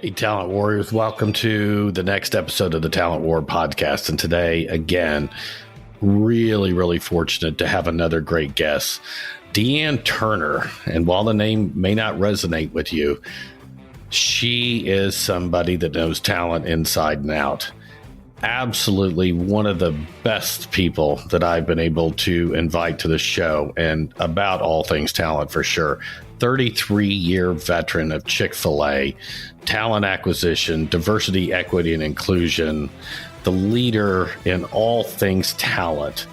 Hey, Talent Warriors, welcome to the next episode of the Talent War podcast. And today, again, really fortunate to have another great guest, Dee Ann Turner. And while the name may not resonate with you, she is somebody that knows talent inside and out. Absolutely one of the best people that I've been able to invite to the show, and about all things talent for sure. 33-year veteran of Chick-fil-A, talent acquisition, diversity, equity, and inclusion, the leader in all things talent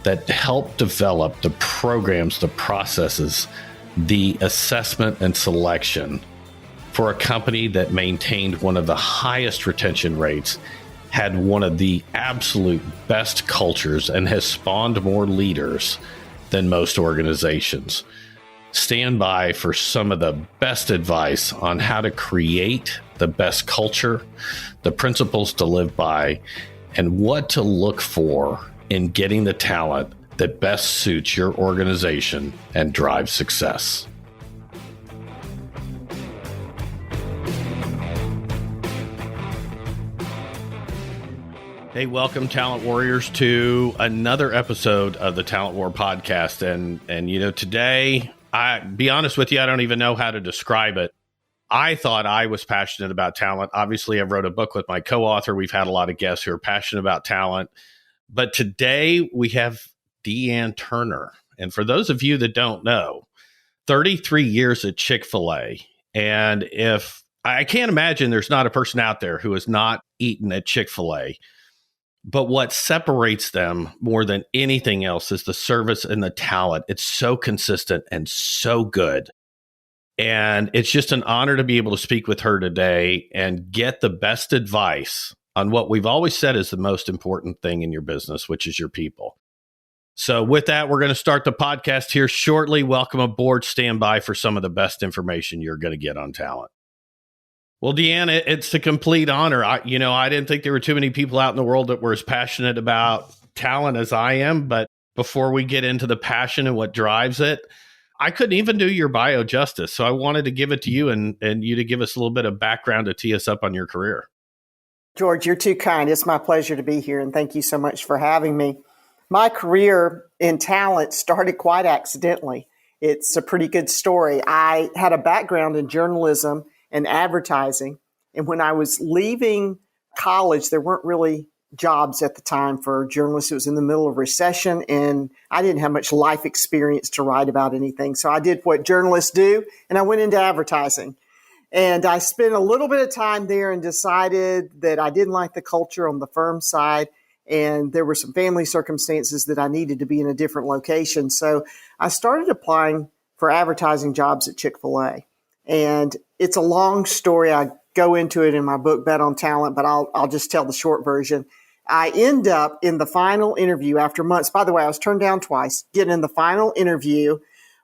that helped develop the programs, the processes, the assessment and selection for a company that maintained one of the highest retention rates, had one of the absolute best cultures, and has spawned more leaders than most organizations. Stand by for some of the best advice on how to create the best culture, the principles to live by, and what to look for in getting the talent that best suits your organization and drives success. Hey, welcome, Talent Warriors, to another episode of the Talent War podcast. And you know, today, be honest with you, I don't even know how to describe it. I thought I was passionate about talent. Obviously, I wrote a book with my co-author. We've had a lot of guests who are passionate about talent. But today we have Dee Ann Turner. And for those of you that don't know, 33 years at Chick-fil-A. And if I can't imagine there's not a person out there who has not eaten at Chick-fil-A. But what separates them more than anything else is the service and the talent. It's so consistent and so good. And it's just an honor to be able to speak with her today and get the best advice on what we've always said is the most important thing in your business, which is your people. So with that, we're going to start the podcast here shortly. Welcome aboard. Stand by for some of the best information you're going to get on talent. Well, Dee Ann, it's a complete honor. I didn't think there were too many people out in the world that were as passionate about talent as I am. But before we get into the passion and what drives it, I couldn't even do your bio justice. So I wanted to give it to you and you to give us a little bit of background to tee us up on your career. George, you're too kind. It's my pleasure to be here. And thank you so much for having me. My career in talent started quite accidentally. It's a pretty good story. I had a background in journalism and advertising. And when I was leaving college, there weren't really jobs at the time for journalists. It was in the middle of recession, and I didn't have much life experience to write about anything. So I did what journalists do, and I went into advertising. And I spent a little bit of time there and decided that I didn't like the culture on the firm side, and there were some family circumstances that I needed to be in a different location. So I started applying for advertising jobs at Chick-fil-A. And it's a long story. I go into it in my book, Bet on Talent, but I'll just tell the short version. I end up in the final interview after months. By the way, I was turned down twice, getting in the final interview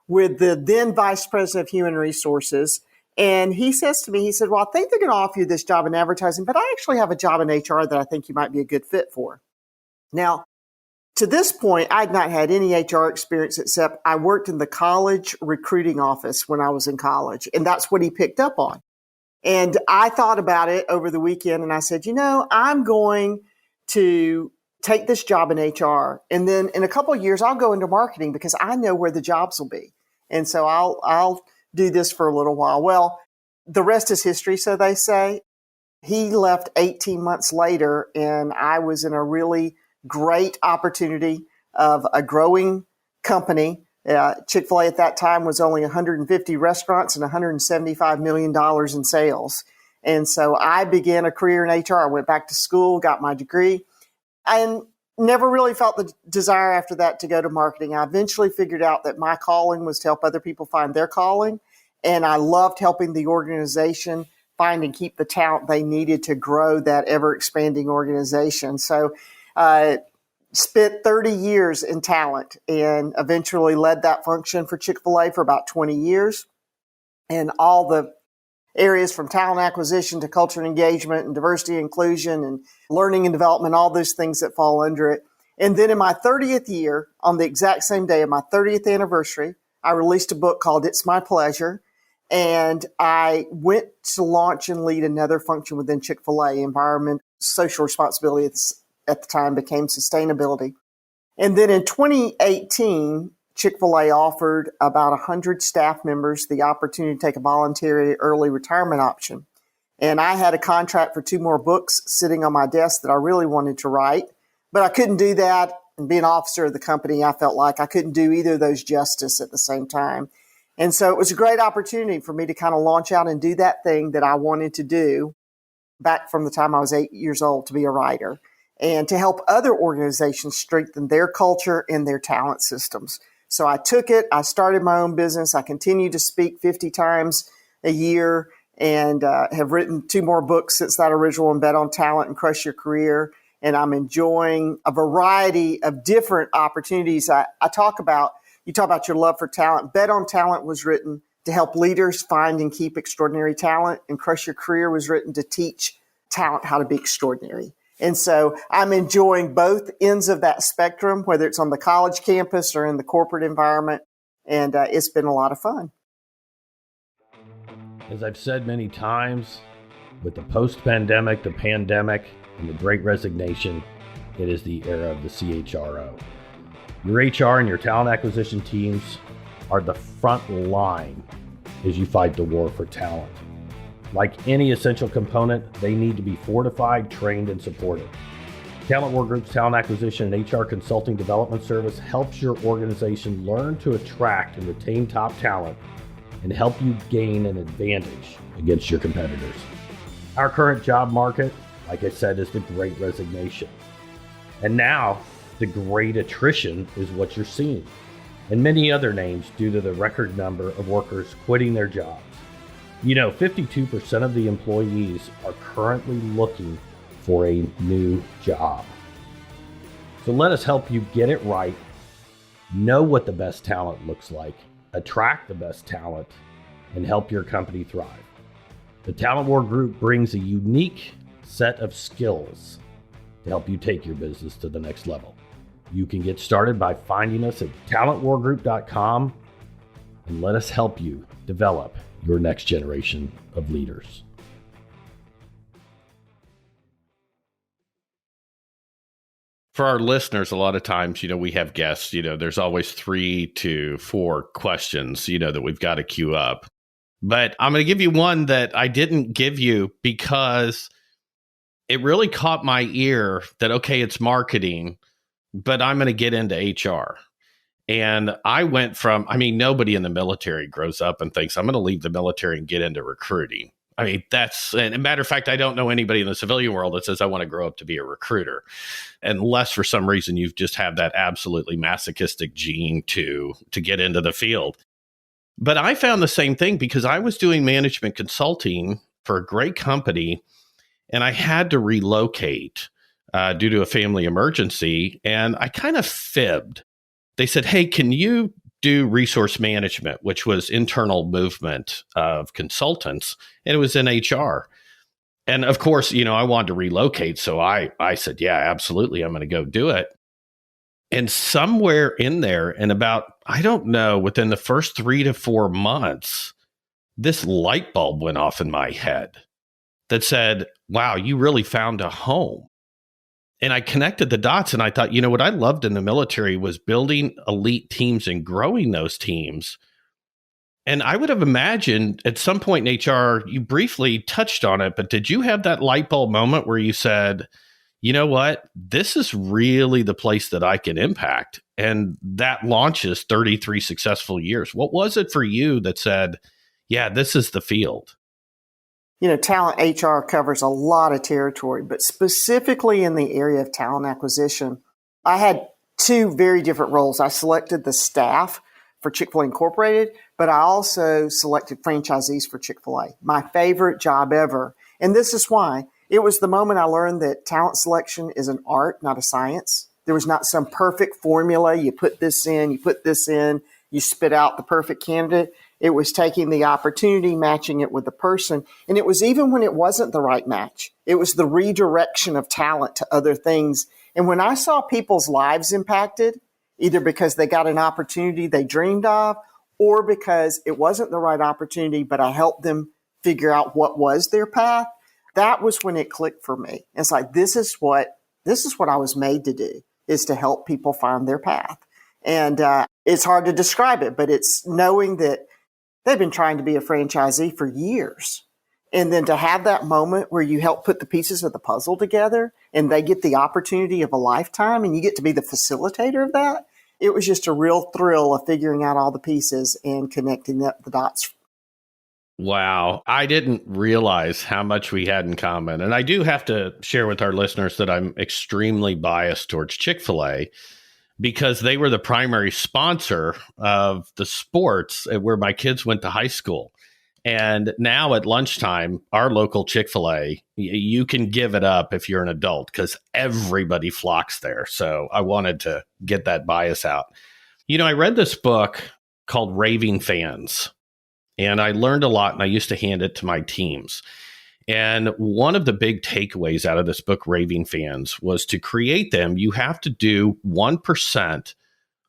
with the then Vice President of Human Resources. And he says to me, he said, well, I think they're going to offer you this job in advertising, but I actually have a job in HR that I think you might be a good fit for. Now, to this point, I'd not had any HR experience except I worked in the college recruiting office when I was in college, and that's what he picked up on. And I thought about it over the weekend, and I said, I'm going to take this job in HR, and then in a couple of years, I'll go into marketing because I know where the jobs will be. And so I'll do this for a little while. Well, the rest is history, so they say. He left 18 months later, and I was in a really great opportunity of a growing company. Chick-fil-A at that time was only 150 restaurants and $175 million in sales. And so I began a career in HR. I went back to school, got my degree, and never really felt the desire after that to go to marketing. I eventually figured out that my calling was to help other people find their calling. And I loved helping the organization find and keep the talent they needed to grow that ever-expanding organization. So spent 30 years in talent and eventually led that function for Chick-fil-A for about 20 years. And all the areas from talent acquisition to culture and engagement and diversity and inclusion and learning and development, all those things that fall under it. And then in my 30th year, on the exact same day of my 30th anniversary, I released a book called It's My Pleasure. And I went to launch and lead another function within Chick-fil-A. Environment, social responsibility at the time became sustainability. And then in 2018, Chick-fil-A offered about 100 staff members the opportunity to take a voluntary early retirement option. And I had a contract for 2 more books sitting on my desk that I really wanted to write, but I couldn't do that. And being an officer of the company, I felt like I couldn't do either of those justice at the same time. And so it was a great opportunity for me to kind of launch out and do that thing that I wanted to do back from the time I was 8 years old, to be a writer, and to help other organizations strengthen their culture and their talent systems. So I took it. I started my own business. I continue to speak 50 times a year and have written 2 more books since that original one, Bet on Talent and Crush Your Career. And I'm enjoying a variety of different opportunities. You talk about your love for talent. Bet on Talent was written to help leaders find and keep extraordinary talent, and Crush Your Career was written to teach talent how to be extraordinary. And so I'm enjoying both ends of that spectrum, whether it's on the college campus or in the corporate environment. And it's been a lot of fun. As I've said many times, with the post-pandemic, the pandemic, and the Great Resignation, it is the era of the CHRO. Your HR and your talent acquisition teams are the front line as you fight the war for talent. Like any essential component, they need to be fortified, trained, and supported. Talent War Group's talent acquisition and HR consulting development service helps your organization learn to attract and retain top talent and help you gain an advantage against your competitors. Our current job market, like I said, is the Great Resignation. And now, the Great Attrition is what you're seeing, and many other names due to the record number of workers quitting their jobs. 52% of the employees are currently looking for a new job. So let us help you get it right, know what the best talent looks like, attract the best talent, and help your company thrive. The Talent War Group brings a unique set of skills to help you take your business to the next level. You can get started by finding us at talentwargroup.com and let us help you develop your next generation of leaders. For our listeners, a lot of times, we have guests, there's always 3 to 4 questions, that we've got to queue up. But I'm going to give you one that I didn't give you because it really caught my ear that, okay, it's marketing, but I'm going to get into HR. And I went from, nobody in the military grows up and thinks, I'm going to leave the military and get into recruiting. That's, and a matter of fact, I don't know anybody in the civilian world that says, I want to grow up to be a recruiter. Unless for some reason you just have that absolutely masochistic gene to get into the field. But I found the same thing because I was doing management consulting for a great company and I had to relocate due to a family emergency. And I kind of fibbed. They said, hey, can you do resource management, which was internal movement of consultants, and it was in HR. And of course, I wanted to relocate. So I said, yeah, absolutely. I'm going to go do it. And somewhere in there, and about, I don't know, within the first 3 to 4 months, this light bulb went off in my head that said, wow, you really found a home. And I connected the dots and I thought, what I loved in the military was building elite teams and growing those teams. And I would have imagined at some point in HR, you briefly touched on it, but did you have that light bulb moment where you said, you know what, this is really the place that I can impact? And that launches 33 successful years. What was it for you that said, yeah, this is the field? Talent HR covers a lot of territory, but specifically in the area of talent acquisition, I had 2 very different roles. I selected the staff for Chick-fil-A Incorporated, but I also selected franchisees for Chick-fil-A. My favorite job ever. And this is why. It was the moment I learned that talent selection is an art, not a science. There was not some perfect formula. You put this in, you spit out the perfect candidate. It was taking the opportunity, matching it with the person. And it was even when it wasn't the right match. It was the redirection of talent to other things. And when I saw people's lives impacted, either because they got an opportunity they dreamed of or because it wasn't the right opportunity, but I helped them figure out what was their path. That was when it clicked for me. It's like, this is what I was made to do, is to help people find their path. And it's hard to describe it, but it's knowing that they've been trying to be a franchisee for years. And then to have that moment where you help put the pieces of the puzzle together and they get the opportunity of a lifetime and you get to be the facilitator of that. It was just a real thrill of figuring out all the pieces and connecting the dots. Wow. I didn't realize how much we had in common. And I do have to share with our listeners that I'm extremely biased towards Chick-fil-A because they were the primary sponsor of the sports where my kids went to high school. And now at lunchtime, our local Chick-fil-A, you can give it up if you're an adult because everybody flocks there. So I wanted to get that bias out. I read this book called Raving Fans, and I learned a lot, and I used to hand it to my teams. And one of the big takeaways out of this book, Raving Fans, was to create them, you have to do 1%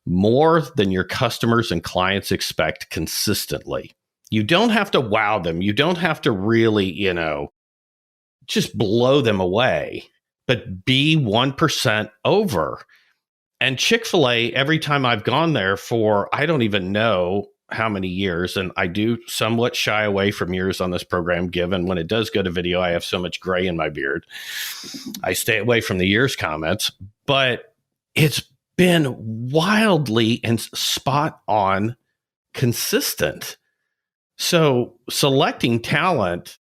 more than your customers and clients expect consistently. You don't have to wow them. You don't have to really, just blow them away, but be 1% over. And Chick-fil-A, every time I've gone there for, I don't even know how many years, and I do somewhat shy away from years on this program, given when it does go to video, I have so much gray in my beard. I stay away from the years comments, but it's been wildly and spot on consistent. So selecting talent,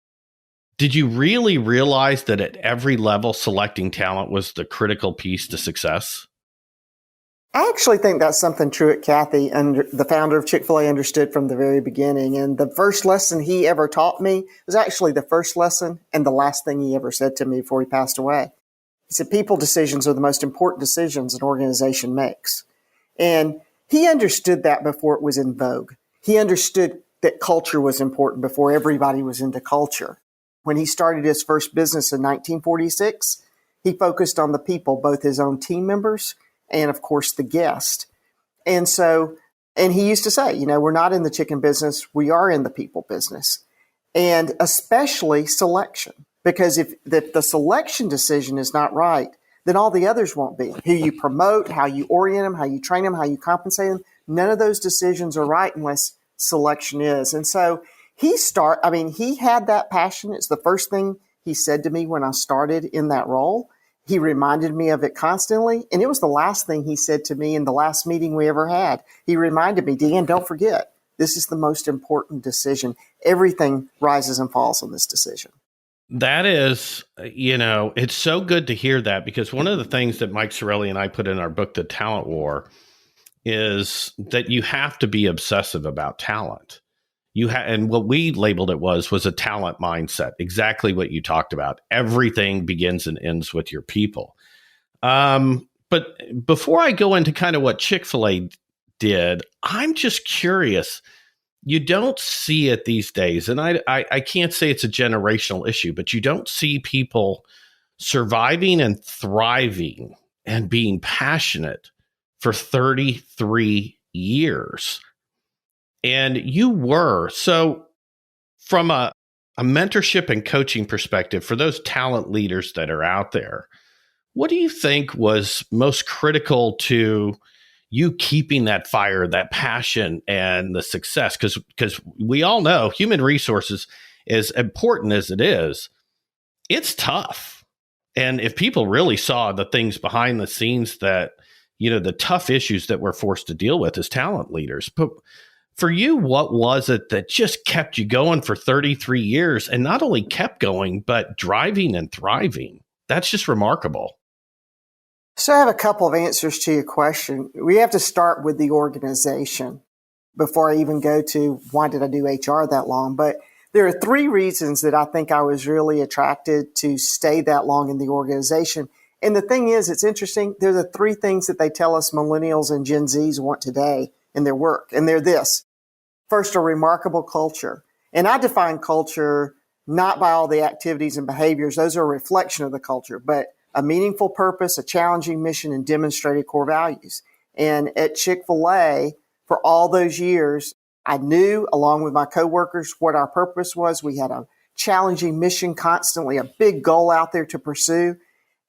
did you really realize that at every level, selecting talent was the critical piece to success? I actually think that's something Truett Cathy, the founder of Chick-fil-A, understood from the very beginning. And the first lesson he ever taught me was actually the first lesson and the last thing he ever said to me before he passed away. He said, people decisions are the most important decisions an organization makes. And he understood that before it was in vogue. He understood that culture was important before everybody was into culture. When he started his first business in 1946, he focused on the people, both his own team members and, of course, the guest. And he used to say, we're not in the chicken business, we are in the people business. And especially selection, because if the selection decision is not right, then all the others won't be. Who you promote, how you orient them, how you train them, how you compensate them, none of those decisions are right unless selection is. And so he had that passion. It's the first thing he said to me when I started in that role. He reminded me of it constantly. And it was the last thing he said to me in the last meeting we ever had. He reminded me, Dee Ann, don't forget, this is the most important decision. Everything rises and falls on this decision. That is, it's so good to hear that, because one of the things that Mike Sorelli and I put in our book, The Talent War, is that you have to be obsessive about talent. And what we labeled it was a talent mindset, exactly what you talked about. Everything begins and ends with your people. But before I go into kind of what Chick-fil-A did, I'm just curious. You don't see it these days, and I can't say it's a generational issue, but you don't see people surviving and thriving and being passionate for 33 years. And you were. So from a mentorship and coaching perspective, for those talent leaders that are out there, what do you think was most critical to you keeping that fire, that passion, and the success? Because we all know human resources, as important as it is, it's tough. And if people really saw the things behind the scenes that, the tough issues that we're forced to deal with as talent leaders. But for you, what was it that just kept you going for 33 years, and not only kept going, but driving and thriving? That's just remarkable. So I have a couple of answers to your question. We have to start with the organization before I even go to why did I do HR that long. But there are three reasons that I think I was really attracted to stay that long in the organization. And the thing is, it's interesting. They're the three things that they tell us millennials and Gen Zs want today in their work. And they're this. First, a remarkable culture. And I define culture not by all the activities and behaviors. Those are a reflection of the culture, but a meaningful purpose, a challenging mission, and demonstrated core values. And at Chick-fil-A, for all those years, I knew, along with my coworkers, what our purpose was. We had a challenging mission constantly, a big goal out there to pursue.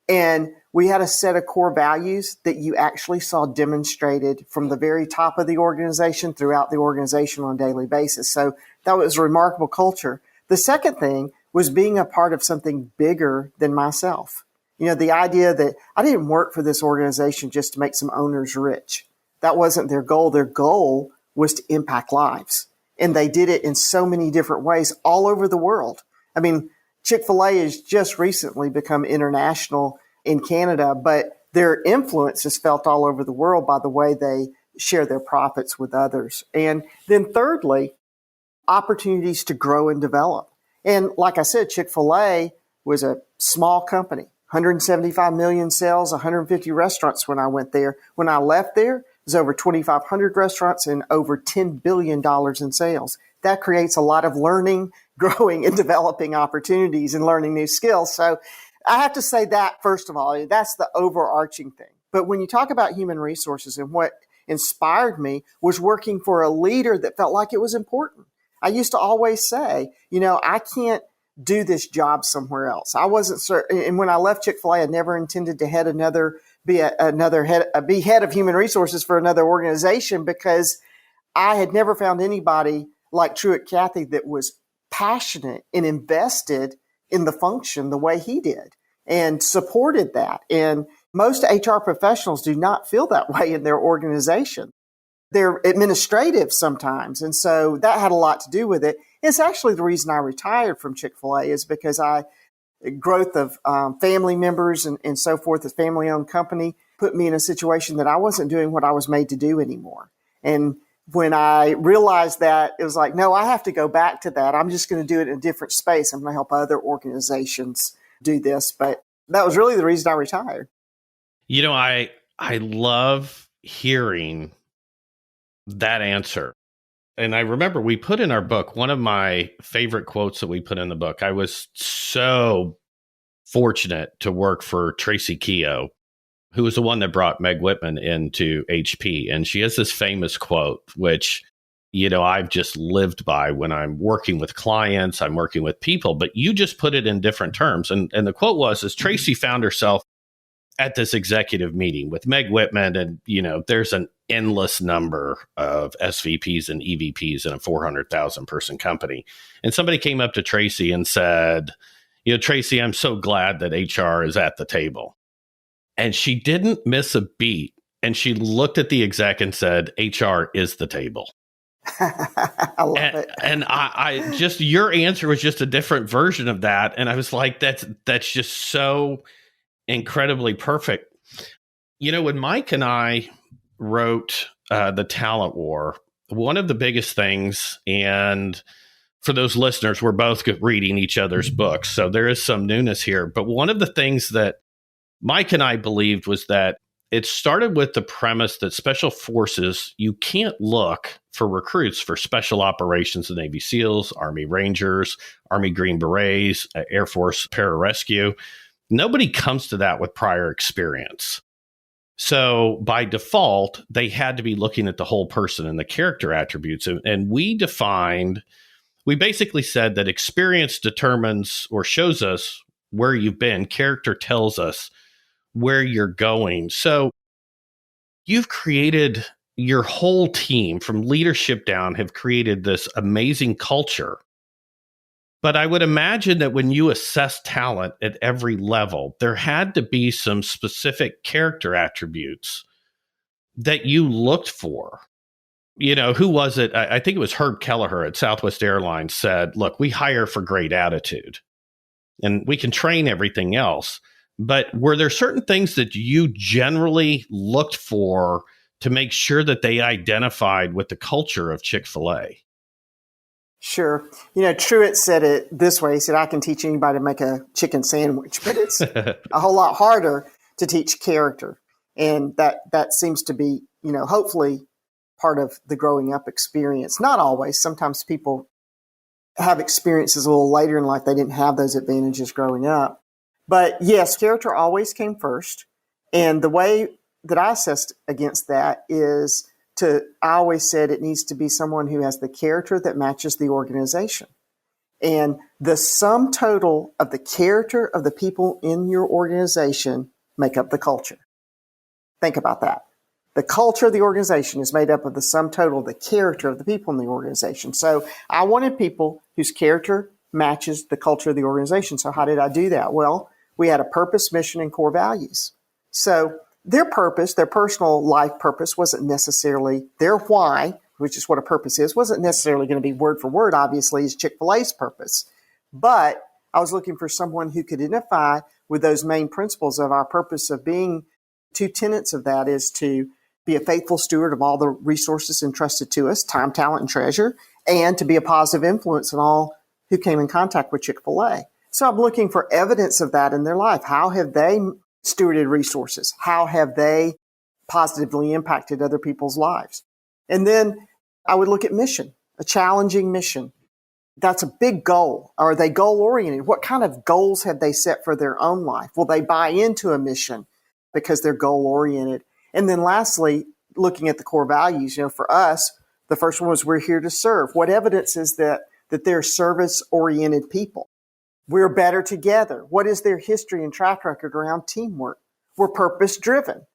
And we had a set of core values that you actually saw demonstrated from the very top of the organization throughout the organization on a daily basis. So that was a remarkable culture. The second thing was being a part of something bigger than myself. The idea that I didn't work for this organization just to make some owners rich. That wasn't their goal. Their goal was to impact lives. And they did it in so many different ways all over the world. I mean, Chick-fil-A has just recently become international in Canada, but their influence is felt all over the world by the way they share their profits with others. And then thirdly, opportunities to grow and develop. And like I said, Chick-fil-A was a small company, 175 million sales, 150 restaurants when I went there. When I left there, it was over 2,500 restaurants and over $10 billion in sales. That creates a lot of learning, growing, and developing opportunities and learning new skills. So I have to say that, first of all, that's the overarching thing. But when you talk about human resources, and what inspired me was working for a leader that felt like it was important. I used to always say, I can't do this job somewhere else. I wasn't certain. And when I left Chick-fil-A, I never intended to be head of human resources for another organization, because I had never found anybody like Truett Cathy that was passionate and invested in the function the way he did and supported that. And most HR professionals do not feel that way in their organization. They're administrative sometimes. And so that had a lot to do with it. It's actually the reason I retired from Chick-fil-A, is because growth of family members and so forth, a family-owned company, put me in a situation that I wasn't doing what I was made to do anymore. And when I realized that, it was like, no, I have to go back to that. I'm just going to do it in a different space. I'm going to help other organizations do this. But that was really the reason I retired. I love hearing that answer. And I remember we put in our book, one of my favorite quotes that we put in the book. I was so fortunate to work for Tracy Keogh, who was the one that brought Meg Whitman into HP. And she has this famous quote, which, I've just lived by when I'm working with clients, I'm working with people, but you just put it in different terms. And the quote was, Tracy found herself at this executive meeting with Meg Whitman, and, there's an endless number of SVPs and EVPs in a 400,000 person company. And somebody came up to Tracy and said, Tracy, I'm so glad that HR is at the table. And she didn't miss a beat. And she looked at the exec and said, HR is the table. I love it. And I just, your answer was just a different version of that. And I was like, that's just so incredibly perfect. When Mike and I wrote The Talent War, one of the biggest things, and for those listeners, we're both reading each other's books, so there is some newness here. But one of the things that Mike and I believed was that it started with the premise that special forces, you can't look for recruits for special operations, the Navy SEALs, Army Rangers, Army Green Berets, Air Force Pararescue. Nobody comes to that with prior experience. So by default, they had to be looking at the whole person and the character attributes. And we basically said that experience determines or shows us where you've been. Character tells us where you're going. So you've created, your whole team from leadership down have created this amazing culture. But I would imagine that when you assess talent at every level, there had to be some specific character attributes that you looked for. Who was it? I think it was Herb Kelleher at Southwest Airlines said, look, we hire for great attitude and we can train everything else. But were there certain things that you generally looked for to make sure that they identified with the culture of Chick-fil-A? Sure. Truett said it this way. He said, I can teach anybody to make a chicken sandwich, but it's a whole lot harder to teach character. And that seems to be, hopefully part of the growing up experience. Not always. Sometimes people have experiences a little later in life. They didn't have those advantages growing up. But yes, character always came first. And the way that I assessed against that is I always said it needs to be someone who has the character that matches the organization. And the sum total of the character of the people in your organization make up the culture. Think about that. The culture of the organization is made up of the sum total of the character of the people in the organization. So I wanted people whose character matches the culture of the organization. So how did I do that? Well, we had a purpose, mission, and core values. So their purpose, their personal life purpose, wasn't necessarily their why, which is what a purpose is, wasn't necessarily going to be word for word, obviously, is Chick-fil-A's purpose. But I was looking for someone who could identify with those main principles of our purpose of being. Two tenets of that is to be a faithful steward of all the resources entrusted to us, time, talent, and treasure, and to be a positive influence on all who came in contact with Chick-fil-A. So I'm looking for evidence of that in their life. How have they stewarded resources? How have they positively impacted other people's lives? And then I would look at mission, a challenging mission. That's a big goal. Are they goal-oriented? What kind of goals have they set for their own life? Will they buy into a mission because they're goal-oriented? And then lastly, looking at the core values, for us, the first one was we're here to serve. What evidence is that they're service-oriented people? We're better together. What is their history and track record around teamwork? We're purpose-driven.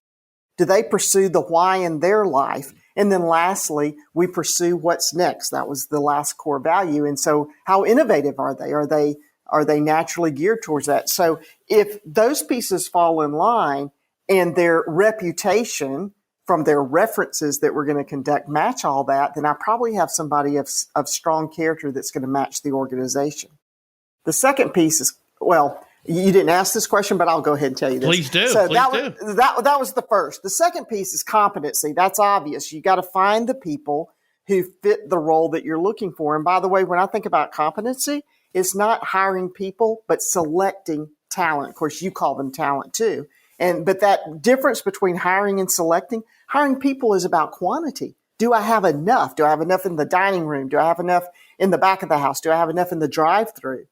Do they pursue the why in their life? And then lastly, we pursue what's next. That was the last core value. And so how innovative are they? Are they naturally geared towards that? So if those pieces fall in line and their reputation from their references that we're going to conduct match all that, then I probably have somebody of strong character that's going to match the organization. The second piece is, well, you didn't ask this question, but I'll go ahead and tell you this. Please do. So Please that was the first. The second piece is competency. That's obvious. You got to find the people who fit the role that you're looking for. And by the way, when I think about competency, it's not hiring people, but selecting talent. Of course, you call them talent too. But that difference between hiring and selecting, hiring people is about quantity. Do I have enough? Do I have enough in the dining room? Do I have enough in the back of the house? Do I have enough in the drive-through?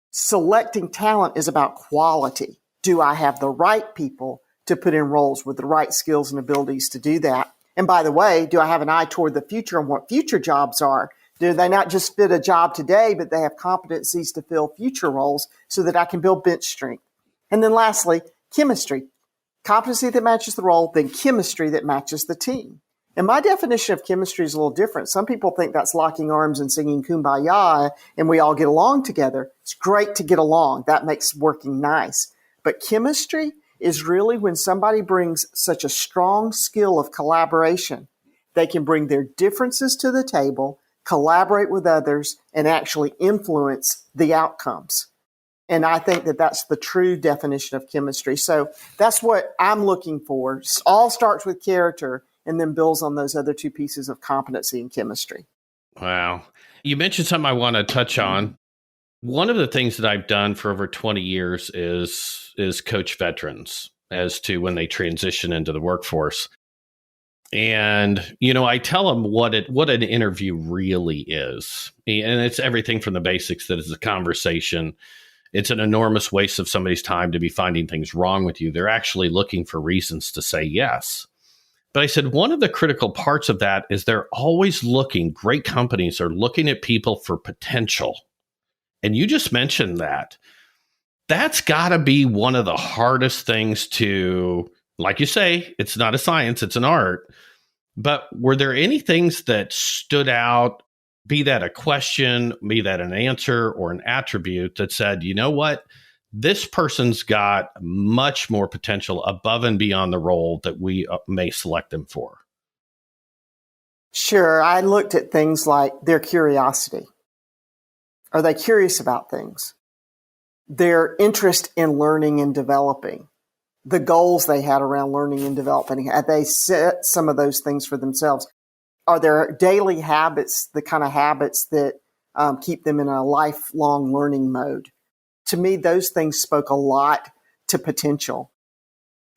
Selecting talent is about quality. Do I have the right people to put in roles with the right skills and abilities to do that? And by the way, do I have an eye toward the future and what future jobs are? Do they not just fit a job today, but they have competencies to fill future roles so that I can build bench strength? And then lastly, chemistry. Competency that matches the role, then chemistry that matches the team. And my definition of chemistry is a little different. Some people think that's locking arms and singing Kumbaya and we all get along together. It's great to get along. That makes working nice. But chemistry is really when somebody brings such a strong skill of collaboration. They can bring their differences to the table, collaborate with others, and actually influence the outcomes. And I think that that's the true definition of chemistry. So that's what I'm looking for. It all starts with character and then builds on those other two pieces of competency and chemistry. Wow. You mentioned something I want to touch on. One of the things that I've done for over 20 years is coach veterans as to when they transition into the workforce. And, I tell them what an interview really is. And it's everything from the basics that it's a conversation. It's an enormous waste of somebody's time to be finding things wrong with you. They're actually looking for reasons to say yes. But I said, one of the critical parts of that is they're always looking, great companies are looking at people for potential. And you just mentioned that. That's got to be one of the hardest things to, like you say, it's not a science, it's an art. But were there any things that stood out, be that a question, be that an answer or an attribute that said, you know what? This person's got much more potential above and beyond the role that we may select them for. Sure. I looked at things like their curiosity. Are they curious about things? Their interest in learning and developing. The goals they had around learning and developing. Had they set some of those things for themselves? Are there daily habits, the kind of habits that keep them in a lifelong learning mode? To me, those things spoke a lot to potential.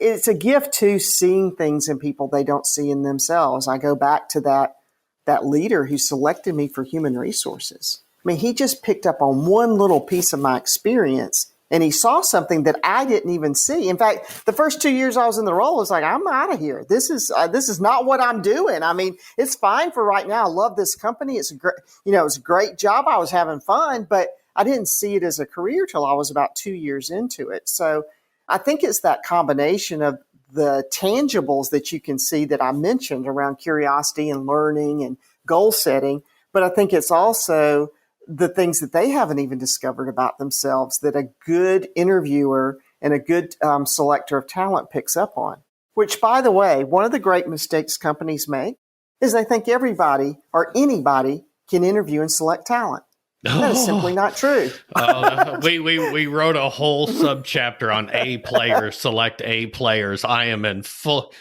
It's a gift to seeing things in people they don't see in themselves. I go back to that leader who selected me for human resources. I mean, he just picked up on one little piece of my experience And he saw something that I didn't even see. In fact, the first 2 years I was in the role, I was like, I'm out of here. This is not what I'm doing. I mean, it's fine for right now. I love this company. It's a great, it was a great job. I was having fun, but I didn't see it as a career till I was about 2 years into it. So I think it's that combination of the tangibles that you can see that I mentioned around curiosity and learning and goal setting. But I think it's also the things that they haven't even discovered about themselves that a good interviewer and a good selector of talent picks up on. Which, by the way, one of the great mistakes companies make is they think everybody or anybody can interview and select talent. That is simply not true. We wrote a whole subchapter on A players, select A players. I am in full.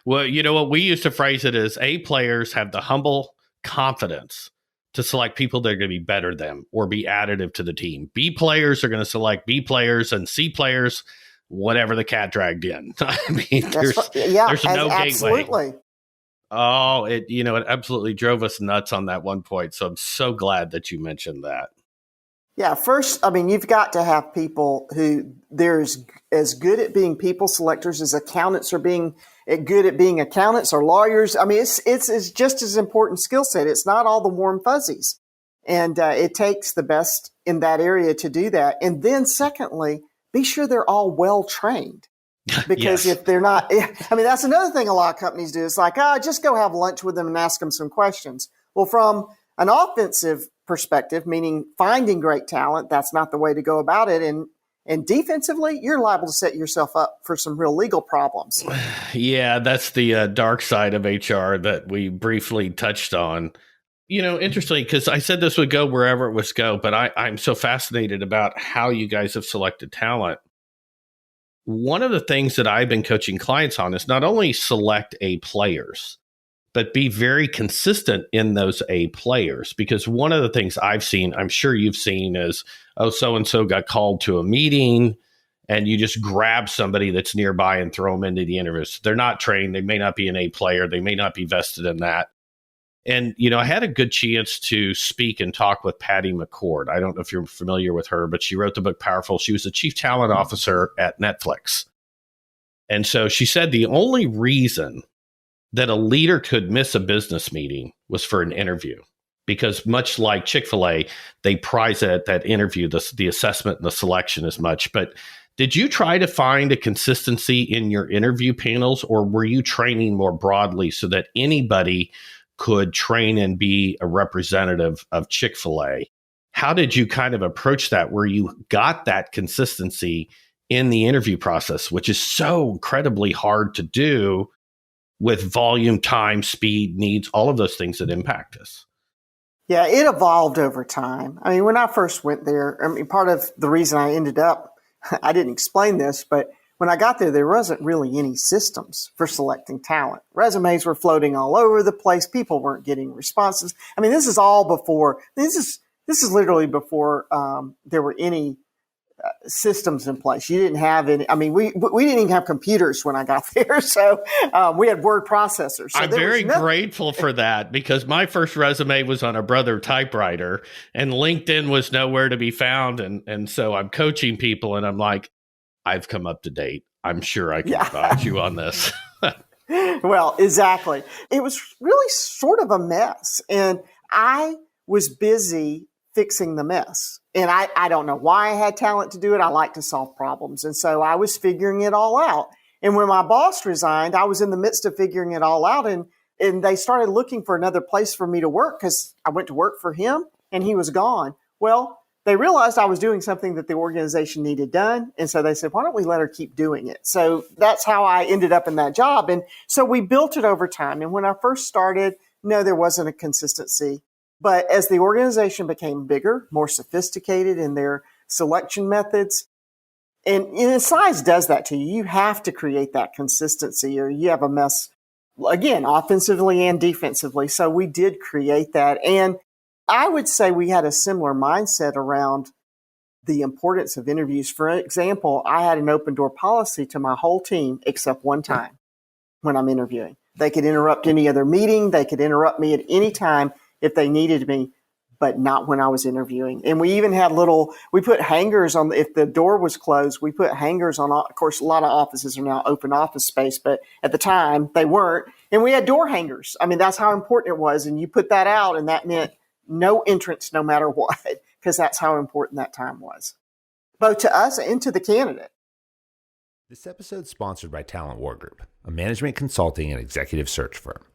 Well, you know what? We used to phrase it as A players have the humble confidence to select people that are going to be better than them or be additive to the team. B players are going to select B players, and C players, whatever the cat dragged in. I mean, there's no absolutely. gateway. Oh, it absolutely drove us nuts on that one point. So I'm so glad that you mentioned that. Yeah, first, I mean, you've got to have people who they're as good at being people selectors as accountants are being good at being accountants or lawyers. I mean, it's just as important skill set. It's not all the warm fuzzies. And it takes the best in that area to do that. And then secondly, be sure they're all well trained. Because if they're not, I mean, that's another thing a lot of companies do. It's like, just go have lunch with them and ask them some questions. Well, from an offensive perspective, meaning finding great talent, that's not the way to go about it. And defensively, you're liable to set yourself up for some real legal problems. Yeah, that's the dark side of HR that we briefly touched on. Interestingly, because I said this would go wherever it was go, but I'm so fascinated about how you guys have selected talent. One of the things that I've been coaching clients on is not only select A players, but be very consistent in those A players. Because one of the things I've seen, I'm sure you've seen, is, so-and-so got called to a meeting and you just grab somebody that's nearby and throw them into the interviews. They're not trained. They may not be an A player. They may not be vested in that. And, I had a good chance to speak and talk with Patty McCord. I don't know if you're familiar with her, but she wrote the book Powerful. She was the chief talent officer at Netflix. And so she said the only reason that a leader could miss a business meeting was for an interview, because much like Chick-fil-A, they prize at that interview, the assessment and the selection as much. But did you try to find a consistency in your interview panels, or were you training more broadly so that anybody could train and be a representative of Chick-fil-A? How did you kind of approach that, where you got that consistency in the interview process, which is so incredibly hard to do with volume, time, speed, needs, all of those things that impact us? Yeah, it evolved over time. I mean, when I first went there, part of the reason I ended up, I didn't explain this, but when I got there wasn't really any systems for selecting talent. Resumes were floating all over the place. People weren't getting responses. I mean, this is literally before there were any systems in place. You didn't have any. I mean, we didn't even have computers when I got there, so we had word processors. So I'm very grateful for that, because my first resume was on a Brother typewriter, and LinkedIn was nowhere to be found. And so I'm coaching people, and I'm like, I've come up to date. I'm sure I can advise you on this. Well, exactly. It was really sort of a mess, and I was busy fixing the mess. And I don't know why I had talent to do it. I like to solve problems. And so I was figuring it all out. And when my boss resigned, I was in the midst of figuring it all out. And they started looking for another place for me to work, because I went to work for him and he was gone. Well, they realized I was doing something that the organization needed done. And so they said, why don't we let her keep doing it? So that's how I ended up in that job. And so we built it over time. And when I first started, no, there wasn't a consistency. But as the organization became bigger, more sophisticated in their selection methods, and size does that to you. You have to create that consistency, or you have a mess, again, offensively and defensively. So we did create that. And I would say we had a similar mindset around the importance of interviews. For example, I had an open door policy to my whole team except one time when I'm interviewing. They could interrupt any other meeting. They could interrupt me at any time if they needed me. but not when I was interviewing. And we even had we put hangers on, if the door was closed, we put hangers on, of course, a lot of offices are now open office space, but at the time they weren't. And we had door hangers. I mean, that's how important it was. And you put that out and that meant no entrance, no matter what, because that's how important that time was, both to us and to the candidate. This episode is sponsored by Talent War Group, a management consulting and executive search firm.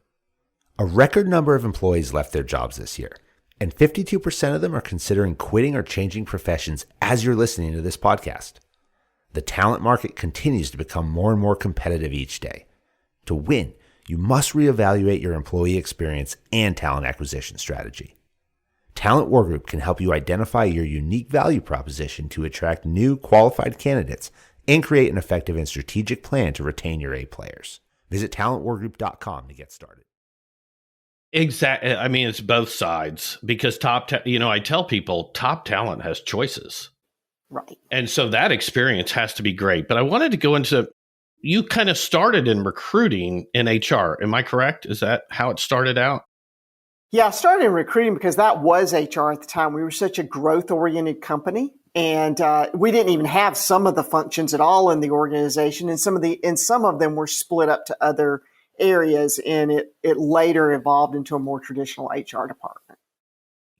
A record number of employees left their jobs this year, and 52% of them are considering quitting or changing professions as you're listening to this podcast. The talent market continues to become more and more competitive each day. To win, you must reevaluate your employee experience and talent acquisition strategy. Talent War Group can help you identify your unique value proposition to attract new qualified candidates and create an effective and strategic plan to retain your A players. Visit talentwargroup.com to get started. Exactly. I mean, it's both sides because I tell people top talent has choices. Right. And so that experience has to be great. But I wanted to go into, you kind of started in recruiting in HR. Am I correct? Is that how it started out? Yeah, I started in recruiting because that was HR at the time. We were such a growth-oriented company, and we didn't even have some of the functions at all in the organization, and some of them were split up to other areas, and it later evolved into a more traditional HR department.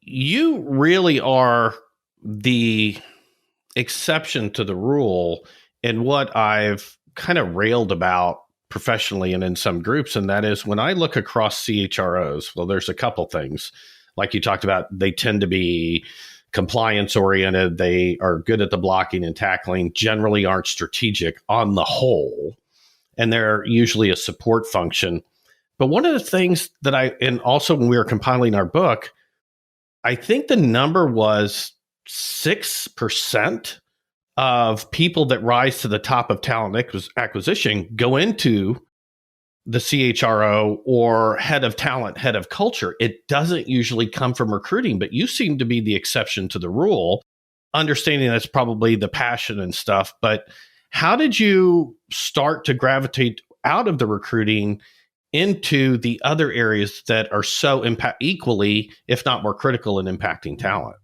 You really are the exception to the rule in what I've kind of railed about professionally and in some groups, and that is when I look across CHROs, well, there's a couple things. Like you talked about, they tend to be compliance oriented. They are good at the blocking and tackling, generally aren't strategic on the whole, and they're usually a support function. But one of the things that and also when we were compiling our book, I think the number was 6% of people that rise to the top of talent acquisition go into the CHRO or head of talent, head of culture. It doesn't usually come from recruiting, but you seem to be the exception to the rule, understanding that's probably the passion and stuff. But how did you start to gravitate out of the recruiting into the other areas that are so equally, if not more critical in impacting talent?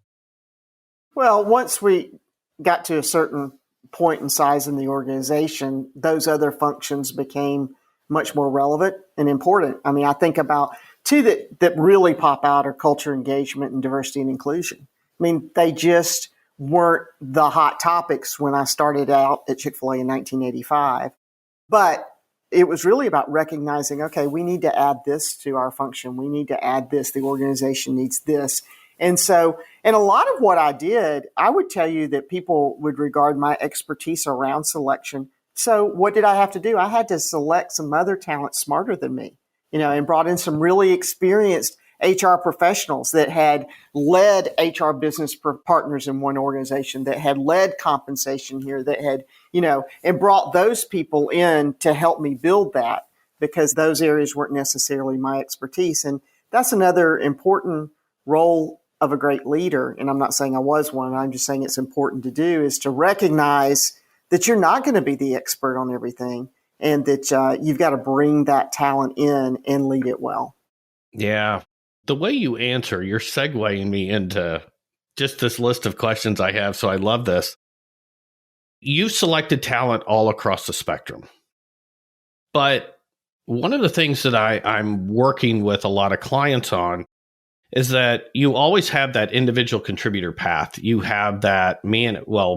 Well, once we got to a certain point in size in the organization, those other functions became much more relevant and important. I mean, I think about two that really pop out are culture engagement and diversity and inclusion. I mean, they just weren't the hot topics when I started out at Chick-fil-A in 1985. But it was really about recognizing, okay, we need to add this to our function. We need to add this. The organization needs this. And so, and a lot of what I did, I would tell you that people would regard my expertise around selection. So what did I have to do? I had to select some other talent smarter than me, and brought in some really experienced HR professionals that had led HR business partners in one organization, that had led compensation here, that had, and brought those people in to help me build that, because those areas weren't necessarily my expertise. And that's another important role of a great leader. And I'm not saying I was one. I'm just saying it's important to do, is to recognize that you're not going to be the expert on everything, and that you've got to bring that talent in and lead it well. Yeah. The way you answer, you're segueing me into just this list of questions I have. So I love this. You selected talent all across the spectrum. But one of the things that I'm working with a lot of clients on is that you always have that individual contributor path. You have that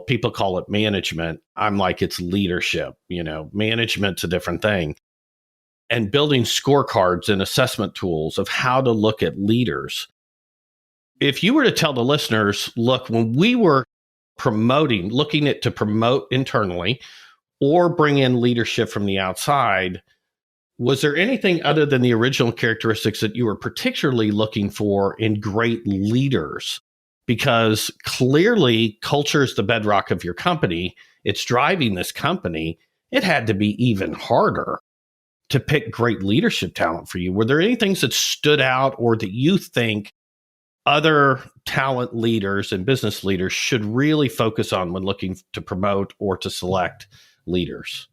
people call it management. I'm like, it's leadership, management's a different thing. And building scorecards and assessment tools of how to look at leaders. If you were to tell the listeners, look, when we were looking to promote internally or bring in leadership from the outside, was there anything other than the original characteristics that you were particularly looking for in great leaders? Because clearly culture is the bedrock of your company. It's driving this company. It had to be even harder to pick great leadership talent for you. Were there any things that stood out, or that you think other talent leaders and business leaders should really focus on when looking to promote or to select leaders?